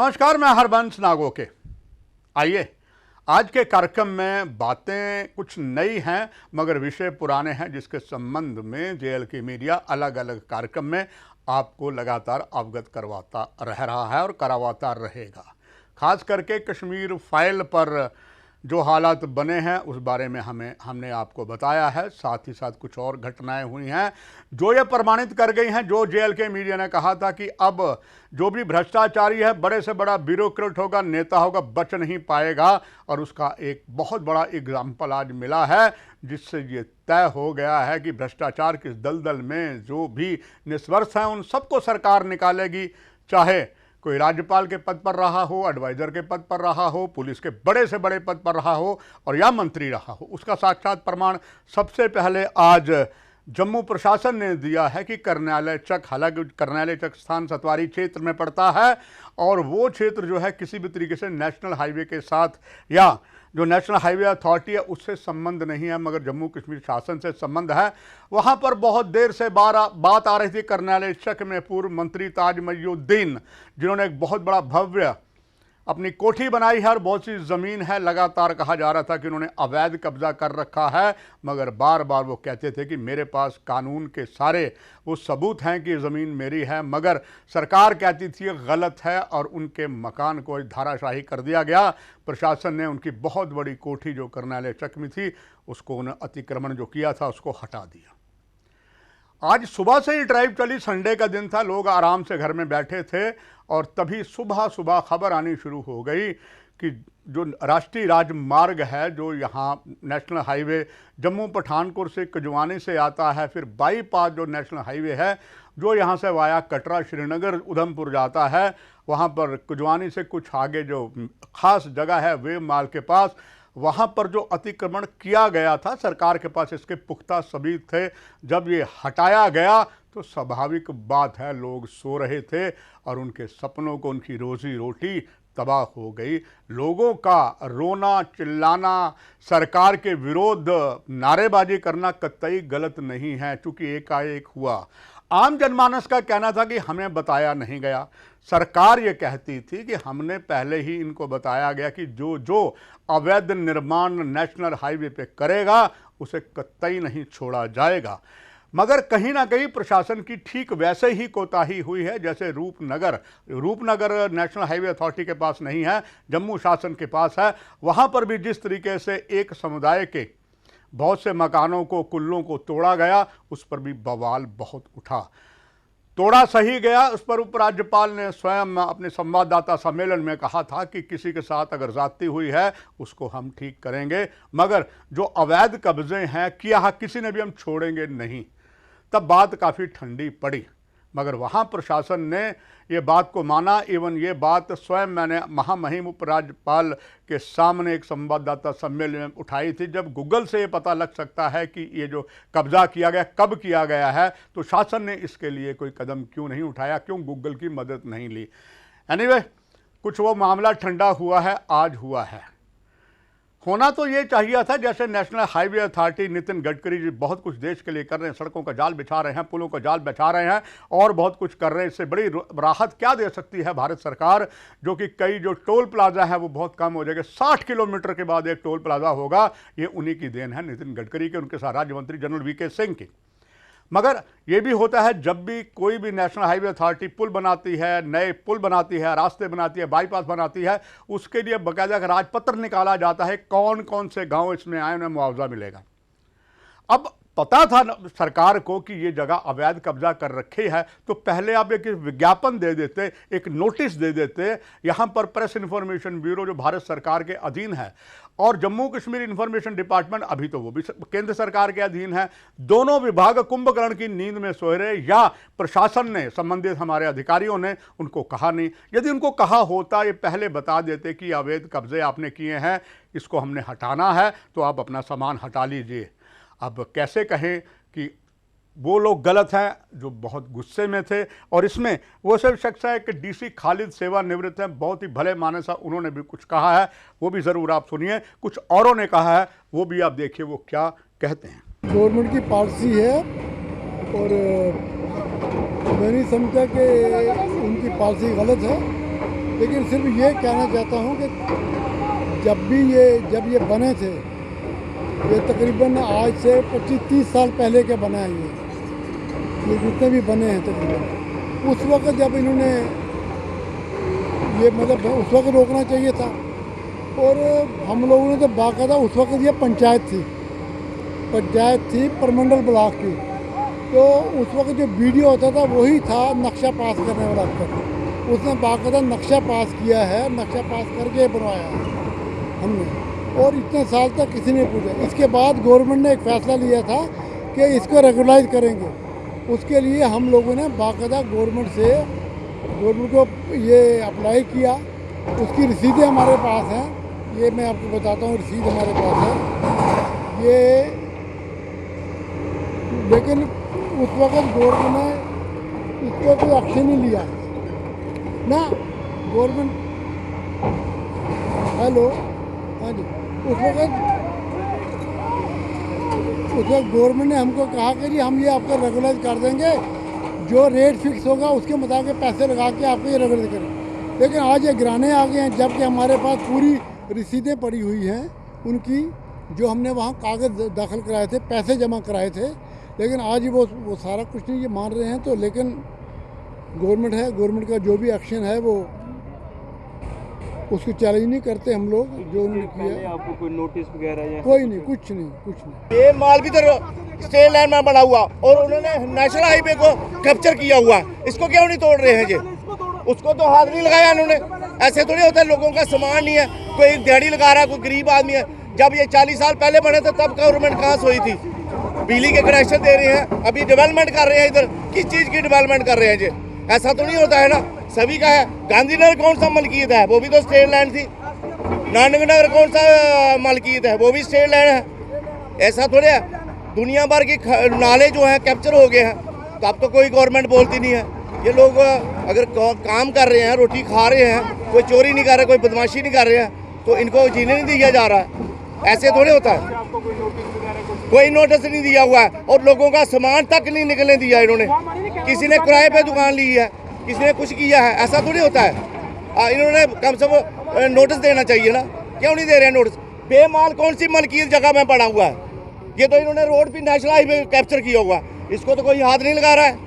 नमस्कार, मैं हरबंस नागोके। आइए, आज के कार्यक्रम में बातें कुछ नई हैं मगर विषय पुराने हैं, जिसके संबंध में जेएल की मीडिया अलग अलग कार्यक्रम में आपको लगातार अवगत करवाता रह रहा है और करवाता रहेगा। खास करके कश्मीर फाइल पर जो हालात बने हैं उस बारे में हमने आपको बताया है। साथ ही साथ कुछ और घटनाएं हुई हैं जो ये प्रमाणित कर गई हैं जो जेएल के मीडिया ने कहा था कि अब जो भी भ्रष्टाचारी है, बड़े से बड़ा ब्यूरोक्रेट होगा, नेता होगा, बच नहीं पाएगा। और उसका एक बहुत बड़ा एग्जाम्पल आज मिला है, जिससे ये तय हो गया है कि भ्रष्टाचार के दलदल में जो भी निष्वर्ष हैं उन सबको सरकार निकालेगी। चाहे कोई राज्यपाल के पद पर रहा हो, एडवाइजर के पद पर रहा हो, पुलिस के बड़े से बड़े पद पर रहा हो और या मंत्री रहा हो। उसका साक्षात प्रमाण सबसे पहले आज जम्मू प्रशासन ने दिया है कि करनाल चक, हालांकि करनाल चक स्थान सतवारी क्षेत्र में पड़ता है और वो क्षेत्र जो है किसी भी तरीके से नेशनल हाईवे के साथ या जो नेशनल हाईवे अथॉरिटी है उससे संबंध नहीं है, मगर जम्मू कश्मीर शासन से संबंध है। वहाँ पर बहुत देर से बात आ रही थी करनाल चक में पूर्व मंत्री ताज मइनुद्दीन, जिन्होंने एक बहुत बड़ा भव्य अपनी कोठी बनाई है और बहुत सी ज़मीन है। लगातार कहा जा रहा था कि उन्होंने अवैध कब्जा कर रखा है, मगर बार बार वो कहते थे कि मेरे पास कानून के सारे वो सबूत हैं कि ज़मीन मेरी है, मगर सरकार कहती थी ये गलत है और उनके मकान को धाराशाही कर दिया गया। प्रशासन ने उनकी बहुत बड़ी कोठी जो करनाल चक में थी उसको उन्हें अतिक्रमण जो किया था उसको हटा दिया। आज सुबह से ही ड्राइव चली, संडे का दिन था, लोग आराम से घर में बैठे थे और तभी सुबह सुबह खबर आनी शुरू हो गई कि जो राष्ट्रीय राजमार्ग है, जो यहाँ नेशनल हाईवे जम्मू पठानकोट से कुजवानी से आता है, फिर बाईपास जो नेशनल हाईवे है जो यहाँ से वाया कटरा श्रीनगर उधमपुर जाता है, वहाँ पर कुजवानी से कुछ आगे जो खास जगह है वेव माल के पास, वहाँ पर जो अतिक्रमण किया गया था, सरकार के पास इसके पुख्ता सबूत थे। जब ये हटाया गया तो स्वाभाविक बात है लोग सो रहे थे और उनके सपनों को, उनकी रोजी रोटी तबाह हो गई। लोगों का रोना चिल्लाना, सरकार के विरोध नारेबाजी करना कतई गलत नहीं है, चूंकि एकाएक हुआ। आम जनमानस का कहना था कि हमें बताया नहीं गया। सरकार ये कहती थी कि हमने पहले ही इनको बताया गया कि जो जो अवैध निर्माण नेशनल हाईवे पे करेगा उसे कतई नहीं छोड़ा जाएगा। मगर कहीं ना कहीं प्रशासन की ठीक वैसे ही कोताही हुई है जैसे रूपनगर नेशनल हाईवे अथॉरिटी के पास नहीं है, जम्मू शासन के पास है। वहाँ पर भी जिस तरीके से एक समुदाय के बहुत से मकानों को, कुल्लों को तोड़ा गया, उस पर भी बवाल बहुत उठा। तोड़ा सही गया, उस पर उपराज्यपाल ने स्वयं अपने संवाददाता सम्मेलन में कहा था कि किसी के साथ अगर ज्यादती हुई है उसको हम ठीक करेंगे, मगर जो अवैध कब्जे हैं किया किसी ने भी हम छोड़ेंगे नहीं। तब बात काफ़ी ठंडी पड़ी, मगर वहाँ प्रशासन ने ये बात को माना। एवं ये बात स्वयं मैंने महामहिम उपराज्यपाल के सामने एक संवाददाता सम्मेलन में उठाई थी। जब गूगल से ये पता लग सकता है कि ये जो कब्जा किया गया कब किया गया है, तो शासन ने इसके लिए कोई कदम क्यों नहीं उठाया, क्यों गूगल की मदद नहीं ली। एनीवे, कुछ वो मामला ठंडा हुआ है, आज हुआ है। होना तो ये चाहिए था जैसे national highway authority, Nitin Gadkari ji बहुत कुछ देश के लिए कर रहे हैं, सड़कों का जाल बिछा रहे हैं, पुलों का जाल बिछा रहे हैं और बहुत कुछ कर रहे हैं। इससे बड़ी राहत क्या दे सकती है भारत सरकार, जो कि कई जो टोल प्लाजा है वो बहुत कम हो जाएगा। 60 किलोमीटर के बाद एक टोल प्लाजा होगा, ये उन्हीं की देन है, नितिन गडकरी के, उनके साथ राज्य मंत्री जनरल वीके सिंह की। मगर ये भी होता है जब भी कोई भी नेशनल हाईवे अथॉरिटी पुल बनाती है, नए पुल बनाती है, रास्ते बनाती है, बाईपास बनाती है, उसके लिए बाकायदा राजपत्र निकाला जाता है कौन कौन से गांव इसमें आए उन्हें मुआवजा मिलेगा। अब पता था सरकार को कि ये जगह अवैध कब्जा कर रखी है, तो पहले आप एक विज्ञापन दे देते, एक नोटिस दे देते। यहाँ पर प्रेस इन्फॉर्मेशन ब्यूरो जो भारत सरकार के अधीन है और जम्मू कश्मीर इन्फॉर्मेशन डिपार्टमेंट अभी तो वो भी केंद्र सरकार के अधीन है। दोनों विभाग कुंभकर्ण की नींद में सोए रहे, या प्रशासन ने, संबंधित हमारे अधिकारियों ने उनको कहा नहीं। यदि उनको कहा होता, ये पहले बता देते कि अवैध कब्जे आपने किए हैं, इसको हमने हटाना है, तो आप अपना सामान हटा लीजिए। अब कैसे कहें कि वो लोग गलत हैं जो बहुत गुस्से में थे। और इसमें वो सिर्फ शख्स है कि डीसी खालिद सेवानिवृत्त हैं, बहुत ही भले मानस है, उन्होंने भी कुछ कहा है, वो भी ज़रूर आप सुनिए। कुछ औरों ने कहा है, वो भी आप देखिए वो क्या कहते हैं। गवर्नमेंट की पॉलिसी है और मैं नहीं समझता कि उनकी पॉलिसी गलत है। लेकिन सिर्फ ये कहना चाहता हूँ कि जब ये बने थे, ये तकरीबन आज से 25-30 साल पहले के बना है ये जितने भी बने हैं तकरीबन, उस वक्त जब इन्होंने ये मतलब उस वक्त रोकना चाहिए था। और हम लोगों ने तो बाकायदा उस वक्त ये पंचायत थी परमंडल ब्लॉक की, तो उस वक्त जो वीडियो होता था वही था नक्शा पास करने वाला अफसर। उसने बाकायदा नक्शा पास किया है, नक्शा पास करके बनवाया है हमने, और इतने साल तक किसी ने पूछा। इसके बाद गवर्नमेंट ने एक फ़ैसला लिया था कि इसको रेगुलाइज करेंगे। उसके लिए हम लोगों ने बाकायदा गवर्नमेंट को ये अप्लाई किया। उसकी रसीदें हमारे पास हैं, ये मैं आपको बताता हूँ, रसीद हमारे पास है ये। लेकिन उस वक्त गवर्नमेंट ने इस पर कोई एक्शन नहीं लिया ना। गवर्नमेंट हेलो, हाँ जी, उस वक्त गवर्नमेंट ने हमको कहा कि जी हम ये आपको रेगुलाइज कर देंगे, जो रेट फिक्स होगा उसके मुताबिक पैसे लगा के आपको ये रेगुलाइज करें। लेकिन आज ये गिराने आ गए हैं, जबकि हमारे पास पूरी रसीदें पड़ी हुई हैं उनकी, जो हमने वहाँ कागज़ दाखिल कराए थे, पैसे जमा कराए थे। लेकिन आज वो सारा कुछ नहीं ये मान रहे हैं। तो लेकिन गवर्नमेंट है, गवर्नमेंट का जो भी एक्शन है वो उसको चैलेंज नहीं करते हम लोग। जो उन्होंने किया, आपको कोई नोटिस वगैरह या कोई नहीं, कुछ नहीं। ये माल भी तो स्टेट लाइन में बना हुआ और उन्होंने नेशनल हाईवे को कैप्चर किया हुआ, इसको क्यों नहीं तोड़ रहे हैं जी? उसको तो हाथ नहीं लगाया उन्होंने। ऐसे थोड़ी होता है, लोगों का सामान नहीं है, कोई दिहाड़ी लगा रहा है, कोई गरीब आदमी है। जब ये 40 साल पहले बने थे तब गवर्नमेंट कहाँ सोई थी? बिजली के कनेक्शन दे रहे हैं, अभी डेवलपमेंट कर रहे हैं। इधर किस चीज़ की डेवलपमेंट कर रहे हैं जी? ऐसा तो नहीं होता है ना, सभी का है। गांधीनगर कौन सा मलकियत है? वो भी तो स्टेट लैंड थी। नानकनगर कौन सा मलकियत है? वो भी स्टेट लैंड है। ऐसा थोड़े है, दुनिया भर की नाले जो हैं कैप्चर हो गए हैं, तो अब तो कोई गवर्नमेंट बोलती नहीं है। ये लोग अगर काम कर रहे हैं, रोटी खा रहे हैं, कोई चोरी नहीं कर रहे, कोई बदमाशी नहीं कर रहे हैं, तो इनको जीने नहीं दिया जा रहा है। ऐसे थोड़े होता है। कोई नोटिस नहीं दिया हुआ है और लोगों का सामान तक नहीं निकलने दिया इन्होंने। किसी ने किराए पे दुकान ली है, किसी ने कुछ किया है, ऐसा थोड़ी होता है। इन्होंने कम से कम नोटिस देना चाहिए ना, क्यों नहीं दे रहे हैं नोटिस? बेमाल कौन सी मलकियत जगह में पड़ा हुआ है? ये तो इन्होंने रोड पे नेशनल हाईवे कैप्चर किया हुआ है, इसको तो कोई हाथ नहीं लगा रहा है।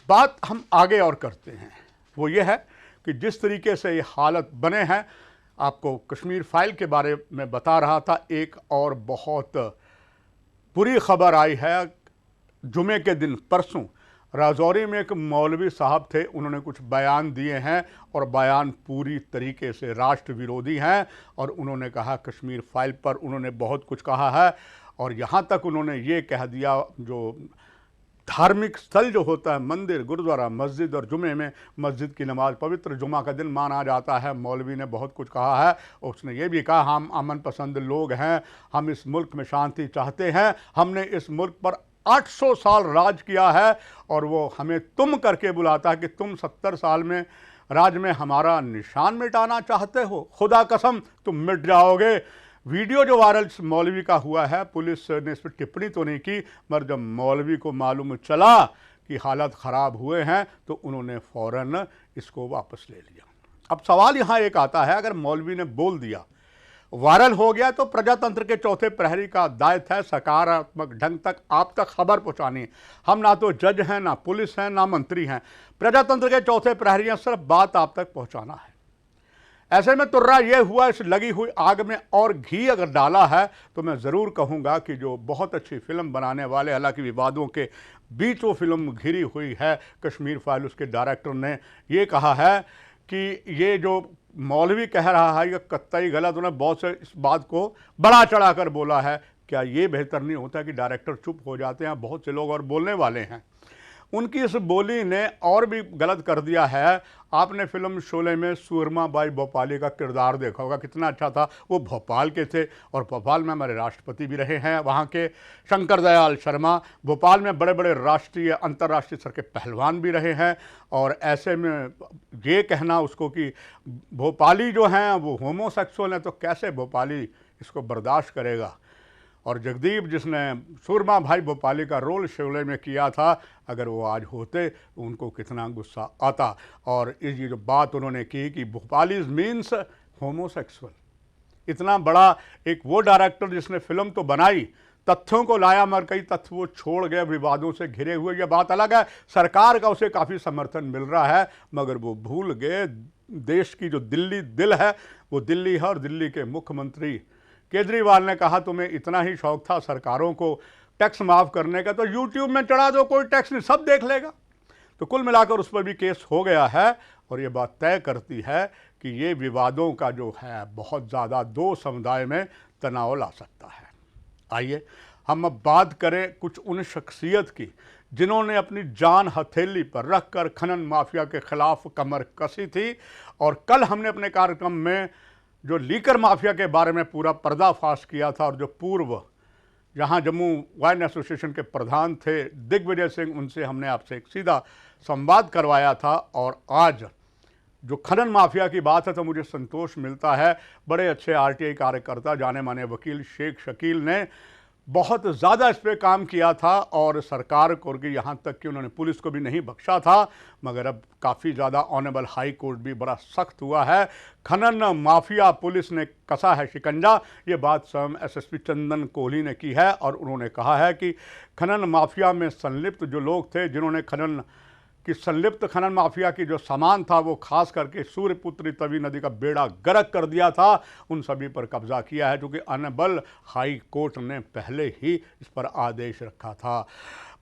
बात हम आगे और करते हैं, वो ये है कि जिस तरीके से ये हालत बने हैं, आपको कश्मीर फाइल के बारे में बता रहा था। एक और बहुत बुरी खबर आई है। जुमे के दिन परसों राजौरी में एक मौलवी साहब थे, उन्होंने कुछ बयान दिए हैं और बयान पूरी तरीके से राष्ट्र विरोधी हैं। और उन्होंने कहा, कश्मीर फाइल पर उन्होंने बहुत कुछ कहा है और यहाँ तक उन्होंने ये कह दिया, जो धार्मिक स्थल जो होता है, मंदिर, गुरुद्वारा, मस्जिद, और जुमे में मस्जिद की नमाज पवित्र जुमा का दिन माना जाता है। मौलवी ने बहुत कुछ कहा है। उसने ये भी कहा, हम अमन पसंद लोग हैं, हम इस मुल्क में शांति चाहते हैं, हमने इस मुल्क पर 800 साल राज किया है और वो हमें तुम करके बुलाता है कि तुम 70 साल में राज में हमारा निशान मिटाना चाहते हो, खुदा कसम तुम मिट जाओगे। वीडियो जो वायरल मौलवी का हुआ है, पुलिस ने इस पर टिप्पणी तो नहीं की, मगर जब मौलवी को मालूम चला कि हालत ख़राब हुए हैं तो उन्होंने फ़ौरन इसको वापस ले लिया। अब सवाल यहाँ एक आता है, अगर मौलवी ने बोल दिया, वायरल हो गया, तो प्रजातंत्र के चौथे प्रहरी का दायित्व है सकारात्मक ढंग तक आप तक खबर पहुँचानी। हम ना तो जज हैं, ना पुलिस हैं, ना मंत्री हैं, प्रजातंत्र के चौथे प्रहरी हैं, सिर्फ बात आप तक पहुँचाना है। ऐसे में तुर्रा ये हुआ, इस लगी हुई आग में और घी अगर डाला है तो मैं ज़रूर कहूँगा कि जो बहुत अच्छी फिल्म बनाने वाले, हालांकि विवादों के बीच वो फिल्म घिरी हुई है, कश्मीर फाइल, उसके डायरेक्टर ने ये कहा है कि ये जो मौलवी कह रहा है ये कतई गलत। उन्होंने बहुत से इस बात को बड़ा चढ़ा कर बोला है। क्या ये बेहतर नहीं होता कि डायरेक्टर चुप हो जाते हैं? बहुत से लोग और बोलने वाले हैं। उनकी इस बोली ने और भी गलत कर दिया है। आपने फिल्म शोले में सूरमा बाई भोपाली का किरदार देखा होगा, कितना अच्छा था। वो भोपाल के थे और भोपाल में हमारे राष्ट्रपति भी रहे हैं, वहाँ के शंकर दयाल शर्मा। भोपाल में बड़े बड़े राष्ट्रीय अंतर्राष्ट्रीय स्तर के पहलवान भी रहे हैं। और ऐसे में ये कहना उसको कि भोपाली जो हैं वो होमोसेक्सुअल हैं, तो कैसे भोपाली इसको बर्दाश्त करेगा? और जगदीप जिसने सुरमा भाई भोपाली का रोल शोले में किया था, अगर वो आज होते तो उनको कितना गुस्सा आता। और ये जो बात उन्होंने की कि भोपालीज मीन्स होमोसेक्सुअल, इतना बड़ा एक वो डायरेक्टर जिसने फिल्म तो बनाई, तथ्यों को लाया, मगर कई तथ्य वो छोड़ गए, विवादों से घिरे हुए। ये बात अलग है, सरकार का उसे काफ़ी समर्थन मिल रहा है, मगर वो भूल गए देश की जो दिल्ली दिल है वो दिल्ली है। और दिल्ली के मुख्यमंत्री केजरीवाल ने कहा तुम्हें इतना ही शौक था सरकारों को टैक्स माफ़ करने का, तो यूट्यूब में चढ़ा दो, कोई टैक्स नहीं, सब देख लेगा। तो कुल मिलाकर उस पर भी केस हो गया है। और ये बात तय करती है कि ये विवादों का जो है बहुत ज़्यादा दो समुदाय में तनाव ला सकता है। आइए हम अब बात करें कुछ उन शख्सियत की जिन्होंने अपनी जान हथेली पर रखकर खनन माफिया के खिलाफ कमर कसी थी। और कल हमने अपने कार्यक्रम में जो लीकर माफिया के बारे में पूरा पर्दाफाश किया था, और जो पूर्व जहां जम्मू वाइन एसोसिएशन के प्रधान थे दिग्विजय सिंह, उनसे हमने आपसे एक सीधा संवाद करवाया था। और आज जो खनन माफिया की बात है तो मुझे संतोष मिलता है, बड़े अच्छे आरटीआई कार्यकर्ता जाने माने वकील शेख शकील ने बहुत ज़्यादा इस पर काम किया था, और सरकार को यहाँ तक कि उन्होंने पुलिस को भी नहीं बख्शा था। मगर अब काफ़ी ज़्यादा ऑनरेबल हाई कोर्ट भी बड़ा सख्त हुआ है। खनन माफिया पुलिस ने कसा है शिकंजा, ये बात स्वयं एसएसपी चंदन कोहली ने की है। और उन्होंने कहा है कि खनन माफिया में संलिप्त जो लोग थे, जिन्होंने खनन माफिया की जो सामान था वो खास करके सूर्यपुत्री तवी नदी का बेड़ा गर्क कर दिया था, उन सभी पर कब्जा किया है, क्योंकि ऑनरेबल हाई कोर्ट ने पहले ही इस पर आदेश रखा था।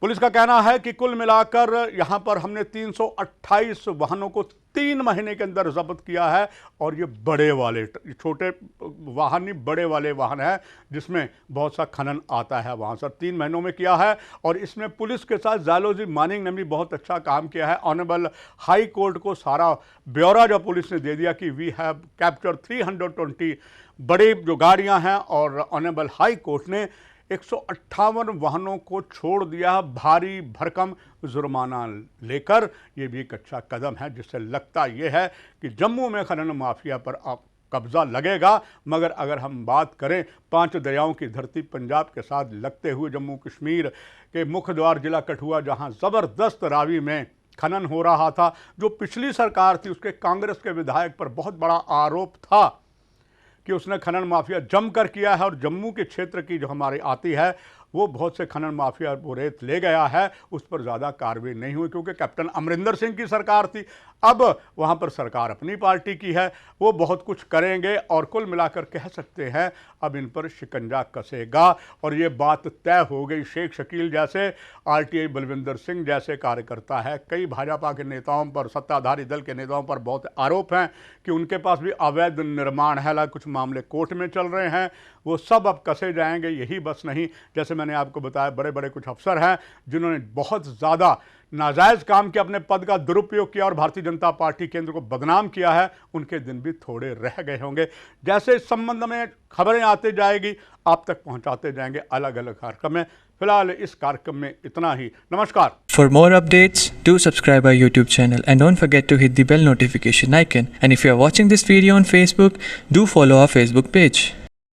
पुलिस का कहना है कि कुल मिलाकर यहाँ पर हमने 328 वाहनों को 3 महीने के अंदर जब्त किया है। और ये बड़े वाले, छोटे वाहन नहीं, बड़े वाले वाहन है जिसमें बहुत सा खनन आता है, वहाँ सर 3 महीनों में किया है। और इसमें पुलिस के साथ ज़ायलॉजी माइनिंग ने भी बहुत अच्छा काम किया है। ऑनरेबल हाई कोर्ट को सारा ब्यौरा जो पुलिस ने दे दिया कि वी हैव कैप्चर 320 बड़ी जो गाड़ियाँ हैं। और ऑनरेबल हाई कोर्ट ने 158 वाहनों को छोड़ दिया भारी भरकम जुर्माना लेकर। ये भी एक अच्छा कदम है, जिससे लगता यह है कि जम्मू में खनन माफिया पर अब कब्जा लगेगा। मगर अगर हम बात करें 5 दरियाओं की धरती पंजाब के साथ लगते हुए जम्मू कश्मीर के मुख्य द्वार जिला कठुआ, जहां ज़बरदस्त रावी में खनन हो रहा था, जो पिछली सरकार थी उसके कांग्रेस के विधायक पर बहुत बड़ा आरोप था कि उसने खनन माफिया जमकर किया है। और जम्मू के क्षेत्र की जो हमारी आती है वो बहुत से खनन माफिया वो रेत ले गया है, उस पर ज़्यादा कार्रवाई नहीं हुई, क्योंकि कैप्टन अमरिंदर सिंह की सरकार थी। अब वहाँ पर सरकार अपनी पार्टी की है, वो बहुत कुछ करेंगे। और कुल मिलाकर कह सकते हैं अब इन पर शिकंजा कसेगा। और ये बात तय हो गई। शेख शकील जैसे, आरटीआई बलविंदर सिंह जैसे कार्यकर्ता है, कई भाजपा के नेताओं पर, सत्ताधारी दल के नेताओं पर बहुत आरोप हैं कि उनके पास भी अवैध निर्माण है, कुछ मामले कोर्ट में चल रहे हैं, वो सब अब कसे जाएंगे। यही बस नहीं, जैसे मैंने आपको बताया, बड़े बड़े कुछ अफसर हैं जिन्होंने बहुत ज़्यादा नाजायज़ काम किया, अपने पद का दुरुपयोग किया और भारतीय जनता पार्टी केंद्र को बदनाम किया है, उनके दिन भी थोड़े रह गए होंगे। जैसे इस संबंध में खबरें आते जाएगी, आप तक पहुंचाते जाएंगे अलग अलग कार्यक्रम में। फिलहाल इस कार्यक्रम में इतना ही। नमस्कार। For more updates, do subscribe our YouTube channel and don't forget to hit the bell notification icon. And if you are watching this video on Facebook, do follow our Facebook page.